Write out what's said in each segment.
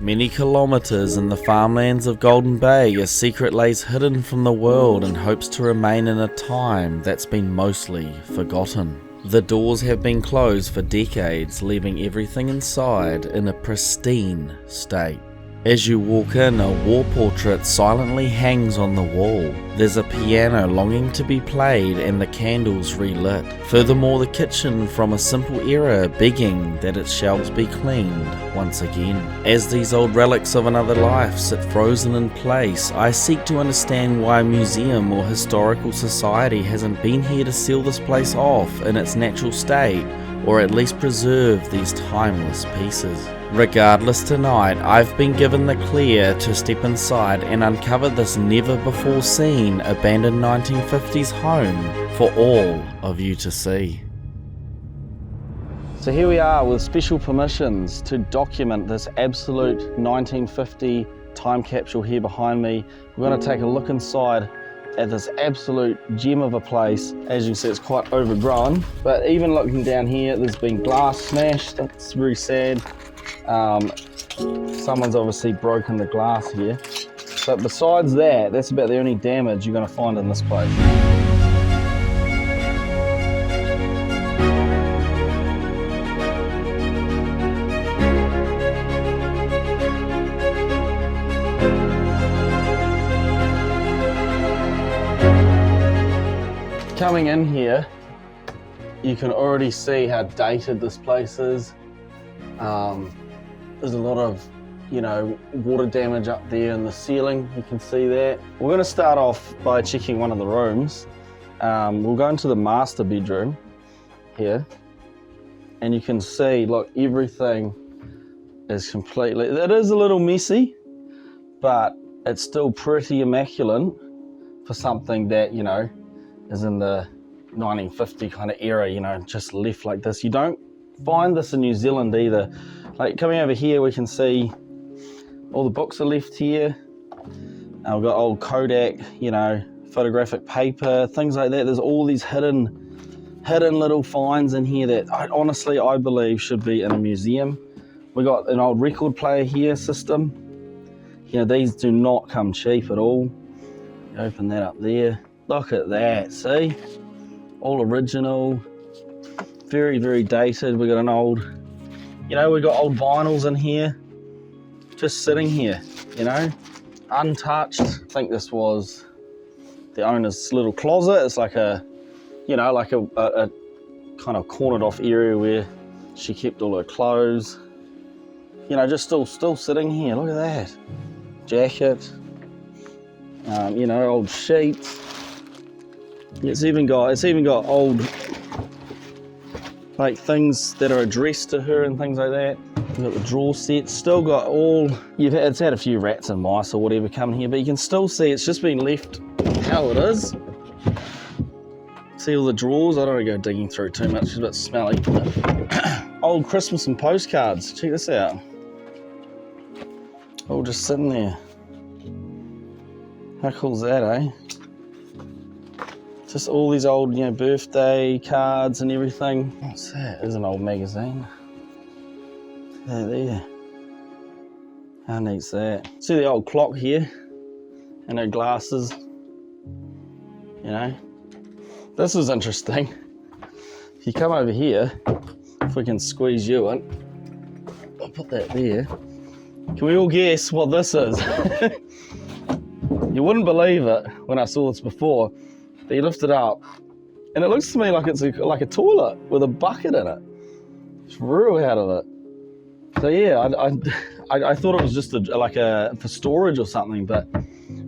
Many kilometres in the farmlands of Golden Bay, a secret lays hidden from the world and hopes to remain in a time that's been mostly forgotten. The doors have been closed for decades, leaving everything inside in a pristine state. As you walk in, a war portrait silently hangs on the wall. There's a piano longing to be played and the candles relit. Furthermore, the kitchen from a simple era begging that its shelves be cleaned once again. As these old relics of another life sit frozen in place, I seek to understand why a museum or historical society hasn't been here to seal this place off in its natural state, or at least preserve these timeless pieces. Regardless, tonight I've been given the clear to step inside and uncover this never-before-seen abandoned 1950s home for all of you to see. So here we are with special permissions to document this absolute 1950 time capsule here behind me. We're going to take a look inside at this absolute gem of a place. As you can see, it's quite overgrown, but even looking down here, there's been glass smashed. That's very sad. Someone's obviously broken the glass here. But besides that, that's about the only damage you're going to find in this place. Coming in here, you can already see how dated this place is. There's a lot of, water damage up there in the ceiling. You can see that. We're going to start off by checking one of the rooms. We'll go into the master bedroom here, and you can see, look, everything is completely, it is a little messy, but it's still pretty immaculate for something that, is in the 1950 kind of era, just left like this. You don't find this in New Zealand either. Like coming over here, we can see all the books are left here. We've got old Kodak, photographic paper, things like that. There's all these hidden little finds in here that I believe should be in a museum. We got an old record player here system. These do not come cheap at all. Open that up there. Look at that, see? All original, very, very dated. We got an old, we got old vinyls in here, just sitting here, untouched. I think this was the owner's little closet. It's like a kind of cornered off area where she kept all her clothes. Just still sitting here. Look at that. Jacket, old sheets. It's even got old things that are addressed to her and things like that. We've got the drawer set, still got all, it's had a few rats and mice or whatever coming here, but you can still see it's just been left how it is. See all the drawers? I don't want to go digging through too much, it's a bit smelly. Old Christmas and postcards, check this out. All just sitting there. How cool is that, eh? Just all these old, birthday cards and everything. What's that? There's an old magazine. There. How neat's that? See the old clock here? And her glasses. This is interesting. If you come over here, if we can squeeze you in, I'll put that there. Can we all guess what this is? You wouldn't believe it when I saw this before. But you lift it up, and it looks to me like it's like a toilet with a bucket in it. It's real out of it. So yeah, I thought it was just for storage or something, but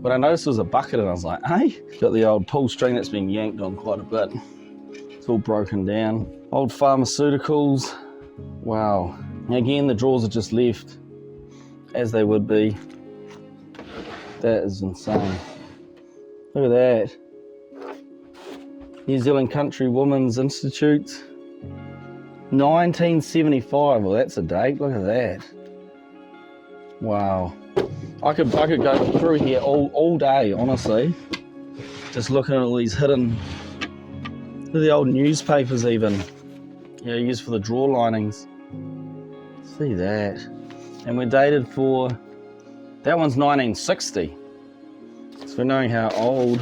when I noticed it was a bucket, and I was like, hey, got the old pull string that's been yanked on quite a bit. It's all broken down. Old pharmaceuticals. Wow. Again, the drawers are just left as they would be. That is insane. Look at that. New Zealand Country Women's Institute, 1975. Well, that's a date. Look at that. Wow. I could go through here all day, honestly. Just looking at all these hidden, the old newspapers even, used for the drawer linings. See that. And we're dated for, that one's 1960. So we're knowing how old,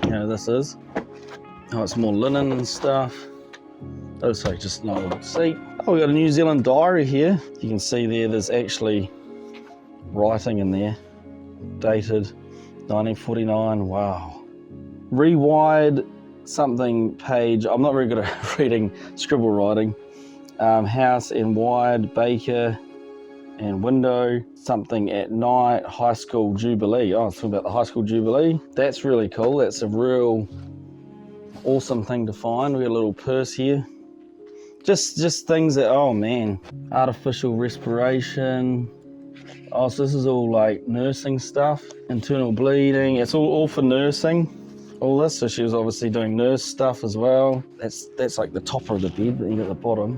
this is. Oh, it's more linen and stuff. Looks like just an old seat. Oh, we got a New Zealand diary here. You can see there's actually writing in there. Dated 1949, wow. Rewired something page. I'm not very good at reading scribble writing. House and wired, baker and window, something at night, high school jubilee. Oh, it's talking about the high school jubilee. That's really cool. That's a real awesome thing to find. We got a little purse here. Just things that, oh man, artificial respiration. Oh, so this is all like nursing stuff, internal bleeding. It's all for nursing. All this, so she was obviously doing nurse stuff as well. That's like the top of the bed, but you got the bottom.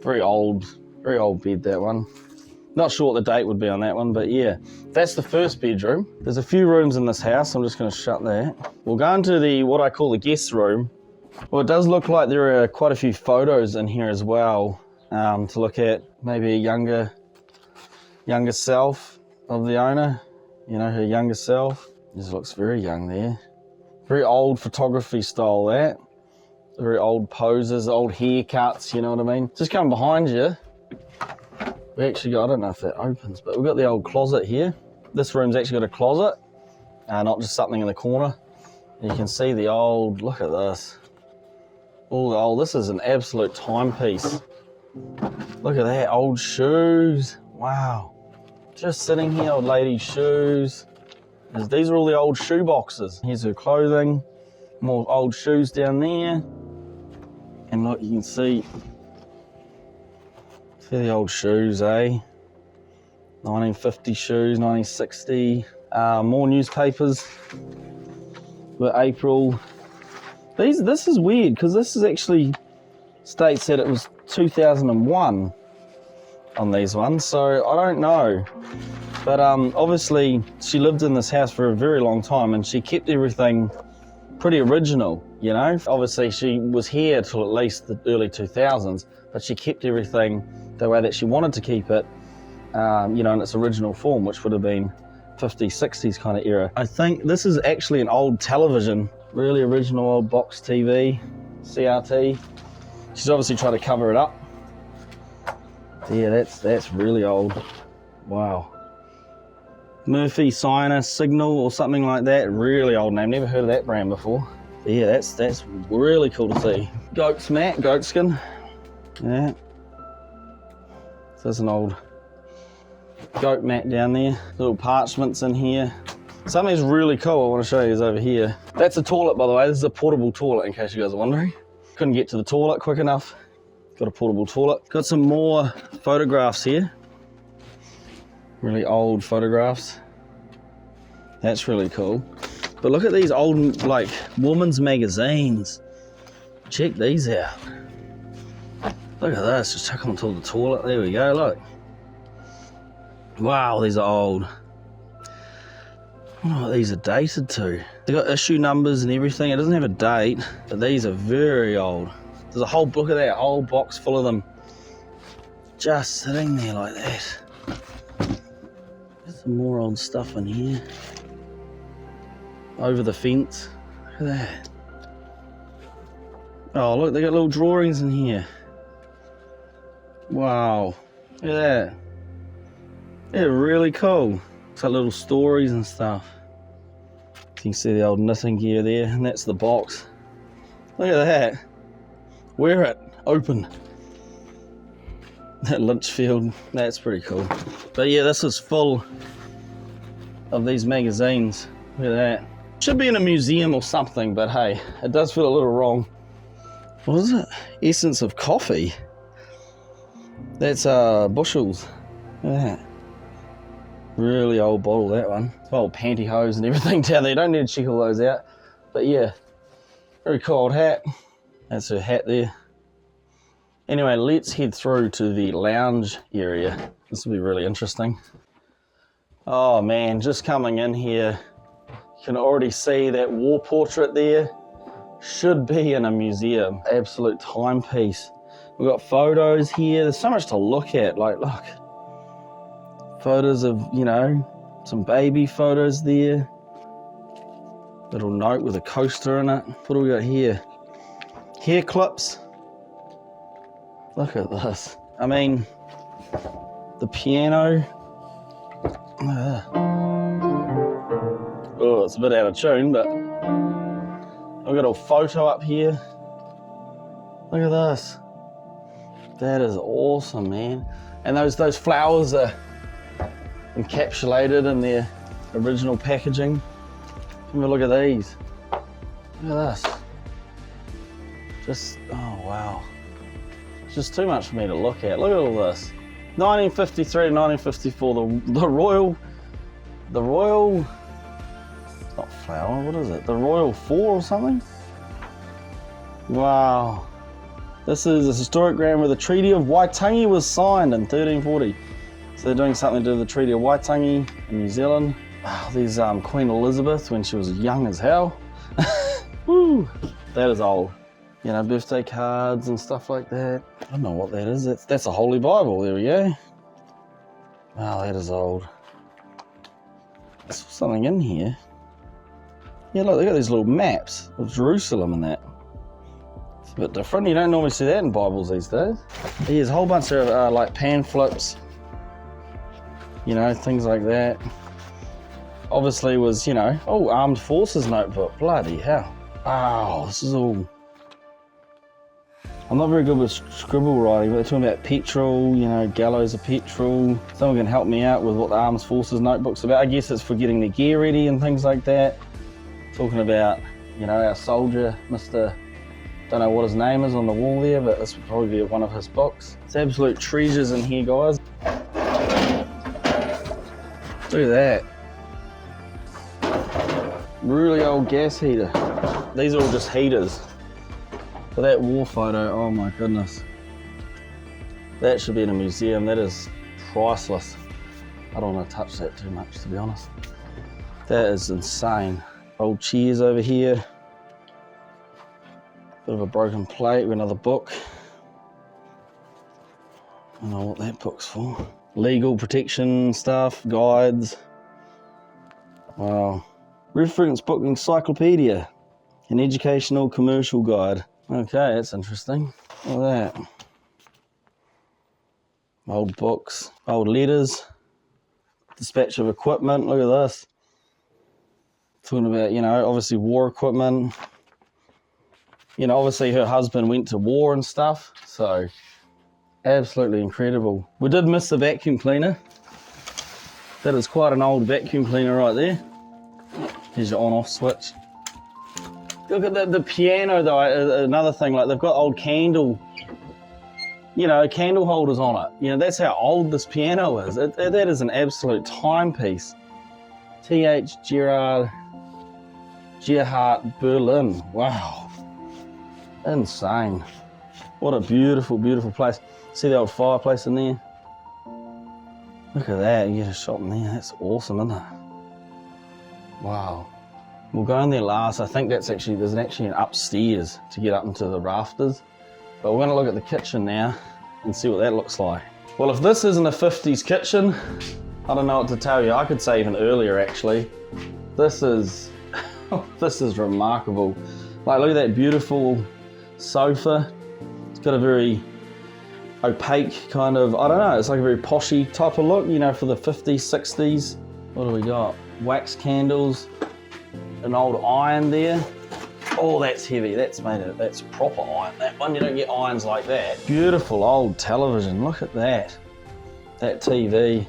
Very old bed, that one. Not sure what the date would be on that one, but yeah, that's the first bedroom. There's a few rooms in this house. I'm just going to shut that. We'll go into what I call the guest room. Well, it does look like there are quite a few photos in here as well, to look at. Maybe a younger self of the owner, her younger self. Just looks very young there. Very old photography style, that. Very old poses, old haircuts, you know what I mean? Just coming behind you, we actually got, I don't know if that opens, but we've got the old closet here. This room's actually got a closet, not just something in the corner. And you can see the old, look at this. All the old, this is an absolute timepiece. Look at that, old shoes, wow. Just sitting here, old lady's shoes. These are all the old shoe boxes. Here's her clothing, more old shoes down there. And look, you can see the old shoes, eh? 1950 shoes, 1960. More newspapers. With April. This is weird, because this is actually states that it was 2001 on these ones, so I don't know. But obviously, she lived in this house for a very long time, and she kept everything pretty original, Obviously, she was here till at least the early 2000s, but she kept everything the way that she wanted to keep it, in its original form, which would have been 50s, 60s kind of era. I think this is actually an old television, really original old box TV, CRT. She's obviously tried to cover it up. Yeah, that's really old. Wow. Murphy Sinus Signal or something like that. Really old name. Never heard of that brand before. But yeah, that's really cool to see. Goat's mat, goat skin. Yeah. So there's an old goat mat down there. Little parchments in here. Something's really cool I want to show you is over here. That's a toilet, by the way. This is a portable toilet, in case you guys are wondering. Couldn't get to the toilet quick enough. Got a portable toilet. Got some more photographs here. Really old photographs. That's really cool. But look at these old, like, women's magazines. Check these out. Look at this. Just chuck them to the toilet. There we go, look. Wow, these are old. I don't know what these are dated to. They've got issue numbers and everything. It doesn't have a date, but these are very old. There's a whole book of that, whole box full of them. Just sitting there like that. There's some more old stuff in here. Over the fence. Look at that. Oh, look, they got little drawings in here. Wow. Look at that. They're really cool. It's like little stories and stuff. You can see the old knitting gear there, and that's the box. Look at that. Wear it. Open. That Litchfield, that's pretty cool. But yeah, this is full of these magazines. Look at that. Should be in a museum or something, but hey, it does feel a little wrong. What is it? Essence of coffee. That's bushels. Look at that. Really old bottle, that one. Old pantyhose and everything down there. Don't need to check all those out. But yeah, very cool old hat. That's her hat there. Anyway, let's head through to the lounge area. This will be really interesting. Oh man, just coming in here, you can already see that war portrait there. Should be in a museum. Absolute timepiece. We've got photos here. There's so much to look at. Like, look. Photos of, you know, some baby photos there. Little note with a coaster in it. What do we got here? Hair clips. Look at this. I mean, the piano. Oh, it's a bit out of tune, but I've got a photo up here. Look at this. That is awesome, man. And those flowers are encapsulated in their original packaging. Have a look at these. Look at this. Just, oh wow. It's just too much for me to look at. Look at all this. 1953 to 1954, the Royal, not flower, what is it? The Royal 4 or something? Wow. This is a historiogram where the Treaty of Waitangi was signed in 1340. So they're doing something to do with the Treaty of Waitangi in New Zealand. Wow, there's Queen Elizabeth when she was young as hell. Woo, that is old. You know, birthday cards and stuff like that. I don't know what that is. That's a Holy Bible. There we go. Wow, that is old. There's something in here. Yeah, look, they got these little maps of Jerusalem and that. It's a bit different. You don't normally see that in Bibles these days. There's a whole bunch of like pan flips. You know, things like that. Obviously was, you know, oh, Armed Forces notebook. Bloody hell. Wow, this is all... I'm not very good with scribble writing, but they're talking about petrol, you know, gallows of petrol. Someone can help me out with what the Armed Forces notebook's about. I guess it's for getting the gear ready and things like that. Talking about, you know, our soldier, Mr. Don't know what his name is on the wall there, but this would probably be one of his books. It's absolute treasures in here, guys. Look at that. Really old gas heater. These are all just heaters. But that war photo, oh my goodness. That should be in a museum. That is priceless. I don't want to touch that too much, to be honest. That is insane. Old chairs over here. Bit of a broken plate with another book. I don't know what that book's for. Legal protection stuff, guides. Wow. Reference book encyclopedia. An educational commercial guide. Okay, that's interesting. Look at that. Old books, old letters, dispatch of equipment. Look at this. Talking about, you know, obviously war equipment. You know, obviously her husband went to war and stuff, so absolutely incredible. We did miss the vacuum cleaner. That is quite an old vacuum cleaner right there. Here's your on-off switch. Look at the piano though, another thing, like they've got old candle, you know, candle holders on it. You know, that's how old this piano is. That is an absolute timepiece. T.H. Gerhard Berlin, wow. Insane. What a beautiful, beautiful place. See the old fireplace in there? Look at that, you get a shot in there. That's awesome, isn't it? Wow. We'll go in there last. I think there's actually an upstairs to get up into the rafters. But we're gonna look at the kitchen now and see what that looks like. Well, if this isn't a 50s kitchen, I don't know what to tell you. I could say even earlier, actually. This is, this is remarkable. Like, look at that beautiful sofa. It's got a very opaque kind of, I don't know, it's like a very poshy type of look, you know, for the 50s, 60s. What do we got? Wax candles. An old iron there. Oh, that's heavy. That's proper iron. That one, you don't get irons like that. Beautiful old television. Look at that. That TV.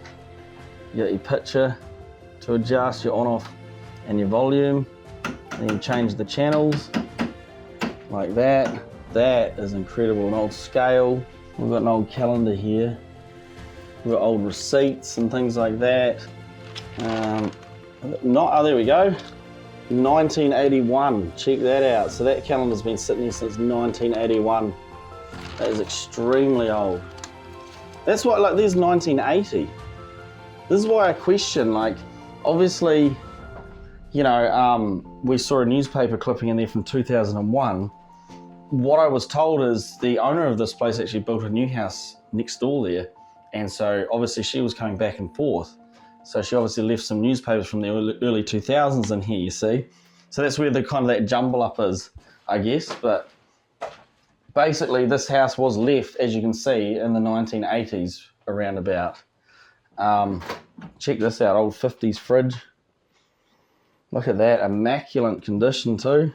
You got your picture to adjust your on-off and your volume. Then you change the channels like that. That is incredible. An old scale. We've got an old calendar here. We've got old receipts and things like that. Oh, there we go. 1981, check that out. So that calendar's been sitting here since 1981. That is extremely old. That's why, like, there's 1980. This is why I question, like, obviously, you know, we saw a newspaper clipping in there from 2001. What I was told is the owner of this place actually built a new house next door there And so obviously she was coming back and forth. So she obviously left some newspapers from the early 2000s in here, you see. So that's where the kind of that jumble up is, I guess. But basically this house was left, as you can see, in the 1980s around about. Check this out, old 50s fridge. Look at that, immaculate condition too.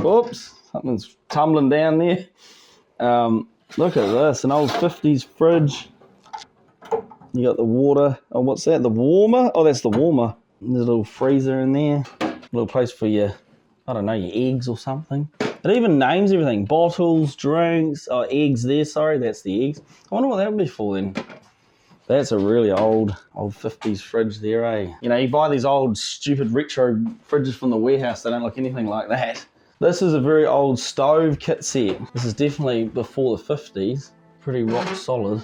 Oops, something's tumbling down there. Look at this, an old 50s fridge. You got the water. Oh, what's that? The warmer? Oh, that's the warmer. There's a little freezer in there. A little place for your, I don't know, your eggs or something. It even names everything. Bottles, drinks, oh, eggs there, sorry, that's the eggs. I wonder what that would be for then. That's a really old 50s fridge there, eh? You know, you buy these old, stupid retro fridges from the warehouse, they don't look anything like that. This is a very old stove kit set. This is definitely before the 50s. Pretty rock solid.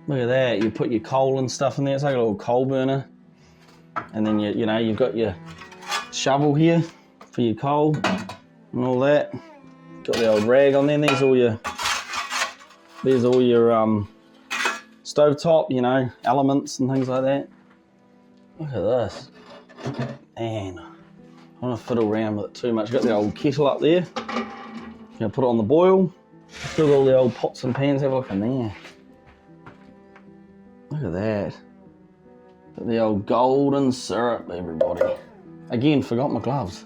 Look at that, you put your coal and stuff in there. It's like a little coal burner. And then you know, you've got your shovel here for your coal and all that. Got the old rag on there. There's all your stovetop, you know, elements and things like that. Look at this. Man, I don't want to fiddle around with it too much. Got the old kettle up there. Gonna put it on the boil. Still got all the old pots and pans. Have a look in there. Look at that. Got the old golden syrup, everybody. Again, forgot my gloves.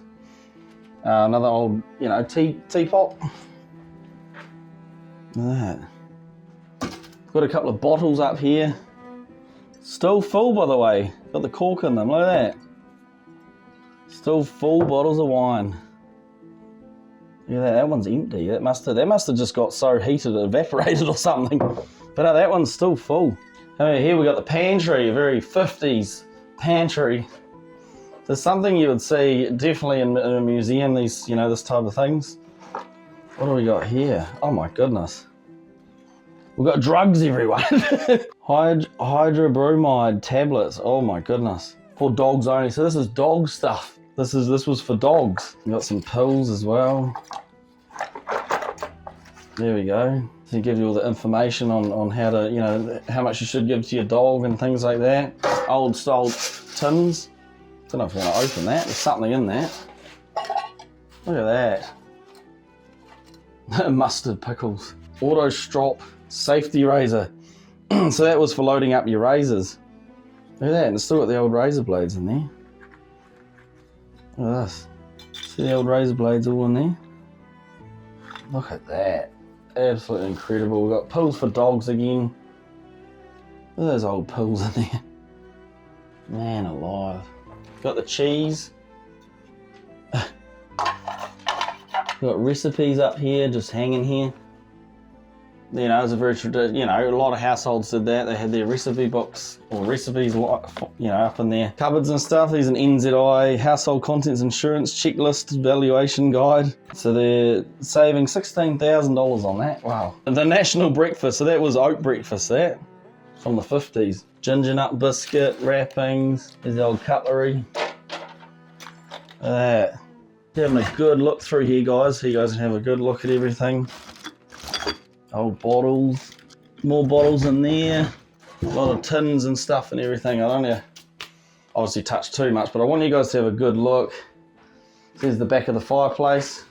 Another old, you know, teapot. Look at that. Got a couple of bottles up here. Still full, by the way. Got the cork in them, look at that. Still full bottles of wine. Look at that, that one's empty. That must have just got so heated it evaporated or something. But no, that one's still full. Oh, here we got the pantry, a very 50s pantry. There's something you would see definitely in a museum, these, you know, this type of things. What do we got here? Oh my goodness. We've got drugs, everyone. Hydrobromide tablets. Oh my goodness. For dogs only. So this is dog stuff. This was for dogs. We've got some pills as well. There we go. So it gives you all the information on how to, you know, how much you should give to your dog and things like that. Old style tins. Don't know if you want to open that. There's something in that. Look at that. Mustard pickles. Auto strop safety razor. So that was for loading up your razors. Look at that, and it's still got the old razor blades in there. Look at this. See the old razor blades all in there? Look at that. Absolutely incredible. We've got pills for dogs again. Look at those old pills in there. Man alive. Got the cheese. Got recipes up here, just hanging here. You know, it's a very traditional, you know, a lot of households did that. They had their recipe books or recipes, you know, up in their cupboards and stuff. There's an NZI household contents insurance checklist valuation guide. So they're saving $16,000 on that. Wow. And the national breakfast, so that was oat breakfast, that from the 50s. Ginger nut biscuit wrappings. There's the old cutlery. Look at that. Having a good look through here, guys. So you guys can have a good look at everything. Old bottles, more bottles in there, a lot of tins and stuff and everything. I don't want to obviously touch too much, but I want you guys to have a good look. There's the back of the fireplace.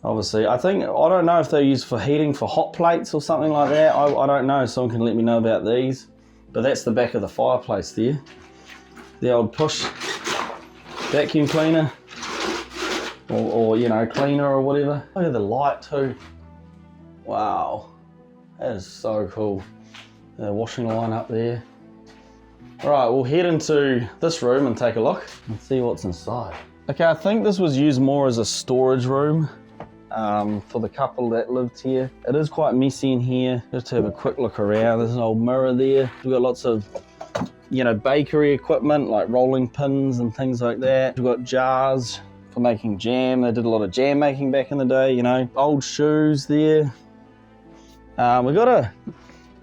Obviously, I don't know if they're used for heating for hot plates or something like that. I don't know, someone can let me know about these. But that's the back of the fireplace there. The old push vacuum cleaner. Or you know, cleaner or whatever. Look at the light too. Wow, that is so cool. The washing line up there. All right, we'll head into this room and take a look and see what's inside. Okay, I think this was used more as a storage room for the couple that lived here. It is quite messy in here. Just to have a quick look around. There's an old mirror there. We've got lots of, you know, bakery equipment like rolling pins and things like that. We've got jars for making jam. They did a lot of jam making back in the day, you know. Old shoes there. We've got a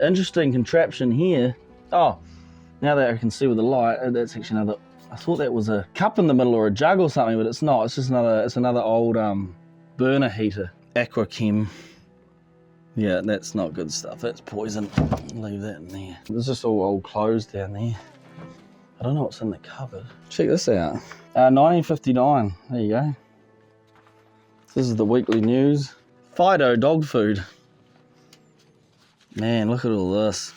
interesting contraption here. Oh, now that I can see with the light, that's actually another, I thought that was a cup in the middle or a jug or something, but it's not. It's just another, it's another old burner heater. Aqua Chem. Yeah, that's not good stuff. That's poison. Leave that in there. There's just all old clothes down there. I don't know what's in the cupboard. Check this out. 1959. There you go. This is the weekly news. Fido dog food. Man, look at all this.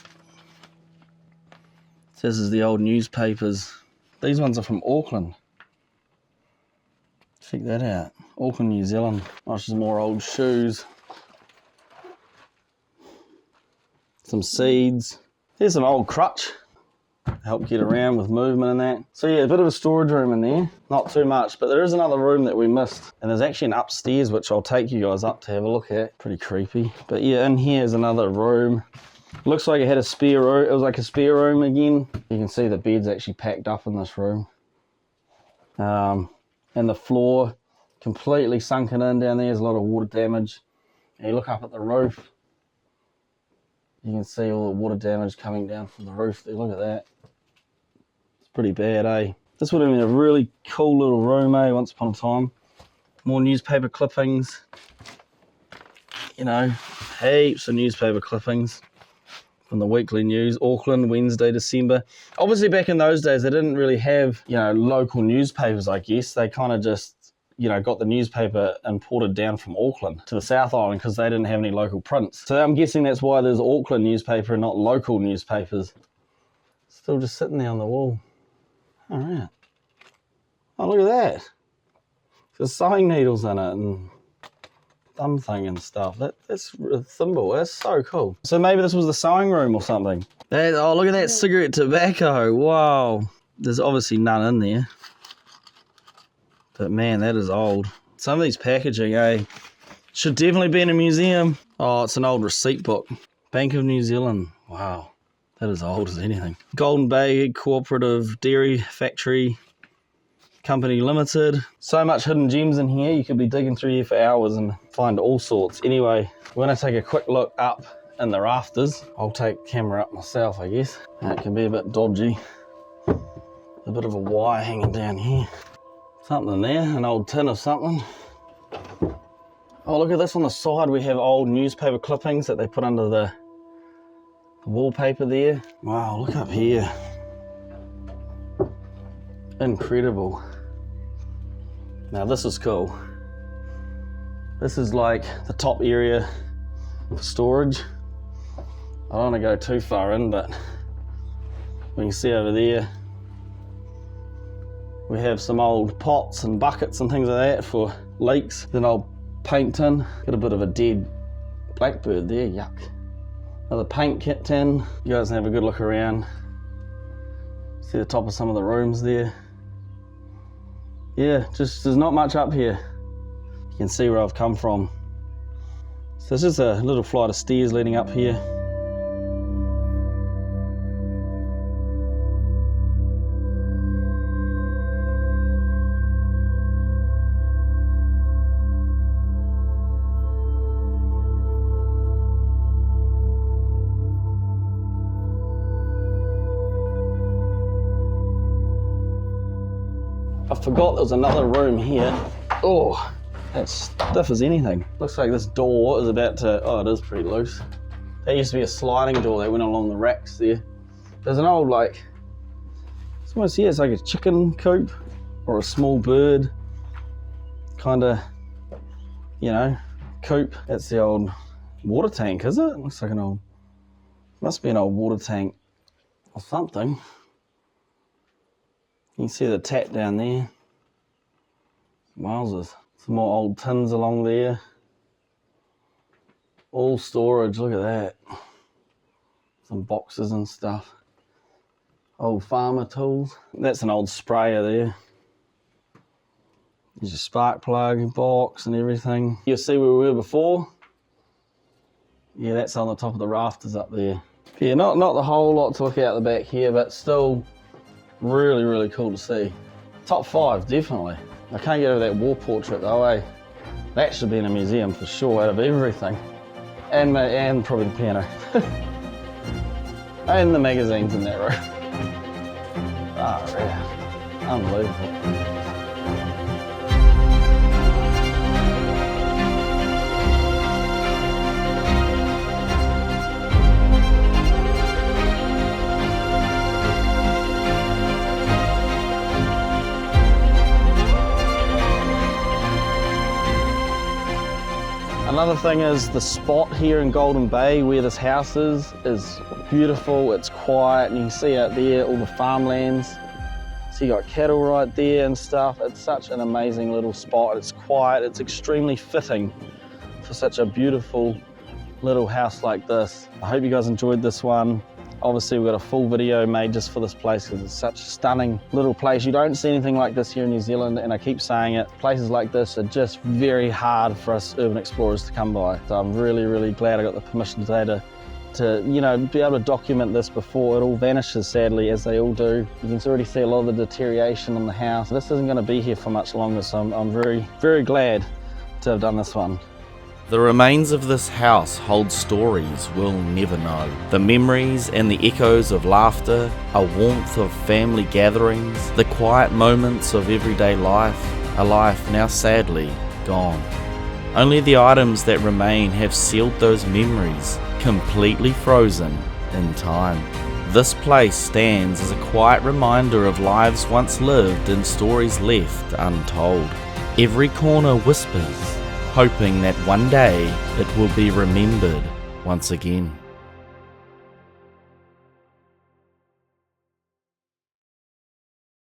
This is the old newspapers. These ones are from Auckland. Check that out. Auckland, New Zealand. Oh, it's just more old shoes. Some seeds. Here's an old crutch. Help get around with movement and that. So yeah, a bit of a storage room in there. Not too much, but there is another room that we missed. And there's actually an upstairs, which I'll take you guys up to have a look at. Pretty creepy. But yeah, in here is another room. Looks like it had a spare room. It was like a spare room again. You can see the bed's actually packed up in this room. And the floor completely sunken in down there. There's a lot of water damage. And you look up at the roof. You can see all the water damage coming down from the roof there. Look at that. It's pretty bad, eh? This would have been a really cool little room, eh? Once upon a time. More newspaper clippings. You know, heaps of newspaper clippings from the weekly news. Auckland, Wednesday, December. Obviously, back in those days, they didn't really have, you know, local newspapers, I guess. They kind of just, you know, got the newspaper imported down from Auckland to the South Island because they didn't have any local prints. So I'm guessing that's why there's Auckland newspaper and not local newspapers. Still just sitting there on the wall. All right. Oh, look at that. There's sewing needles in it and thumb thing and stuff. That's a thimble. That's so cool. So maybe this was the sewing room or something. Oh, look at that cigarette tobacco. Wow. There's obviously none in there. But man, that is old. Some of these packaging, eh? Should definitely be in a museum. Oh, it's an old receipt book. Bank of New Zealand. Wow. That is old as anything. Golden Bay Cooperative Dairy Factory Company Limited. So much hidden gems in here. You could be digging through here for hours and find all sorts. Anyway, we're going to take a quick look up in the rafters. I'll take camera up myself, I guess. It can be a bit dodgy. A bit of a wire hanging down here. Something there, an old tin of something. Oh, look at this on the side. We have old newspaper clippings that they put under the wallpaper there. Wow, look up here. Incredible. Now this is cool. This is like the top area for storage. I don't want to go too far in, but we can see over there we have some old pots and buckets and things like that for leaks. An old paint tin. Got a bit of a dead blackbird there, yuck. Another paint kit tin. You guys can have a good look around. See the top of some of the rooms there. Yeah, just there's not much up here. You can see where I've come from. So there's just a little flight of stairs leading up here. I forgot there was another room here. Oh, that's stiff as anything. Looks like this door is about to, oh, it is pretty loose. That used to be a sliding door that went along the racks there. There's an old, like, it's almost here, it's like a chicken coop or a small bird kind of, you know, coop. That's the old water tank, is it? Looks like an old, must be an old water tank or something. You can see the tap down there. Wowzers. Some more old tins along there. All storage, look at that. Some boxes and stuff. Old farmer tools. That's an old sprayer there. There's your spark plug box and everything. You'll see where we were before. Yeah, that's on the top of the rafters up there. Yeah, not the whole lot to look out the back here, but still really, really cool to see. Top 5, definitely. I can't get over that wall portrait though, eh? That should be in a museum for sure, out of everything. And probably the piano. And the magazines in that room. Ah, yeah. Unbelievable. Another thing is the spot here in Golden Bay where this house is beautiful, it's quiet, and you can see out there all the farmlands. So you got cattle right there and stuff. It's such an amazing little spot. It's quiet, it's extremely fitting for such a beautiful little house like this. I hope you guys enjoyed this one. Obviously we've got a full video made just for this place because it's such a stunning little place. You don't see anything like this here in New Zealand, and I keep saying it, places like this are just very hard for us urban explorers to come by. So I'm really, really glad I got the permission today to you know, be able to document this before it all vanishes, sadly, as they all do. You can already see a lot of the deterioration on the house. This isn't going to be here for much longer, so I'm very, very glad to have done this one. The remains of this house hold stories we'll never know. The memories and the echoes of laughter, a warmth of family gatherings, the quiet moments of everyday life, a life now sadly gone. Only the items that remain have sealed those memories, completely frozen in time. This place stands as a quiet reminder of lives once lived and stories left untold. Every corner whispers, hoping that one day it will be remembered once again.